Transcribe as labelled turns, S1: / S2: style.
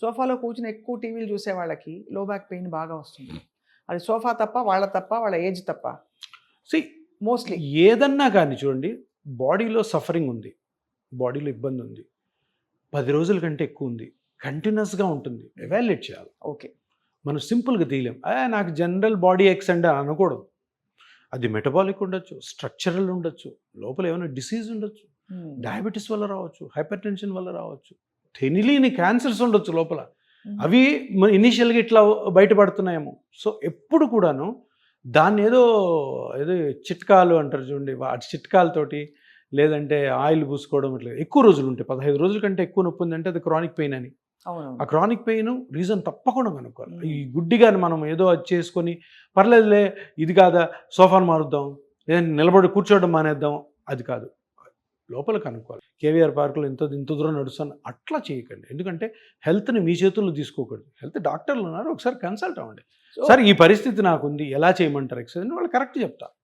S1: సోఫాలో కూర్చుని ఎక్కువ టీవీలు చూసే వాళ్ళకి లో బ్యాక్ పెయిన్ బాగా వస్తుంది. అది సోఫా తప్ప, వాళ్ళ ఏజ్ తప్ప.
S2: సి
S1: మోస్ట్లీ
S2: ఏదన్నా కానీ చూడండి, బాడీలో సఫరింగ్ ఉంది, బాడీలో ఇబ్బంది ఉంది, 10 రోజుల కంటే ఎక్కువ ఉంది, కంటిన్యూస్గా ఉంటుంది, ఎవాల్యుయేట్ చేయాలి.
S1: ఓకే.
S2: మనం సింపుల్గా తీయలేం. నాకు జనరల్ బాడీ ఎక్స్ అంటే అనకూడదు. అది మెటబాలిక్ ఉండొచ్చు, స్ట్రక్చరల్ ఉండొచ్చు, లోపల ఏమైనా డిసీజ్ ఉండొచ్చు, డయాబెటీస్ వల్ల రావచ్చు, హైపర్ టెన్షన్ వల్ల రావచ్చు, తెలియని క్యాన్సర్స్ ఉండొచ్చు లోపల. అవి ఇనీషియల్గా ఇట్లా బయటపడుతున్నాయేమో. సో ఎప్పుడు కూడాను దాన్ని ఏదో ఏదో చిట్కాలు అంటారు చూడండి, వాటి చిట్కాలతోటి లేదంటే ఆయిల్ పూసుకోవడం ఇట్లా ఎక్కువ రోజులు ఉంటాయి. 15 రోజుల కంటే ఎక్కువ నొప్పి ఉందంటే అది క్రానిక్ పెయిన్ అని. ఆ క్రానిక్ పెయిన్ రీజన్ తప్పకుండా కనుక్కోవాలి. ఈ గుడ్డిగాని మనం ఏదో అది చేసుకొని పర్లేదులే ఇది కాదా సోఫాను మారుద్దాం, లేదంటే నిలబడి కూర్చోవడం మానేద్దాం, అది కాదు. లోపల కనుక్కోవాలి. కేవీఆర్ పార్కులో ఇంత దూరం నడుస్తాను అట్లా చేయకండి. ఎందుకంటే హెల్త్ని మీ చేతుల్లో తీసుకోకూడదు. హెల్త్ డాక్టర్లు ఉన్నారు, ఒకసారి కన్సల్ట్ అవ్వండి. సార్ ఈ పరిస్థితి నాకుంది, ఎలా చేయమంటారు ఎక్సర్సైజ్, వాళ్ళు కరెక్ట్ చెప్తారు.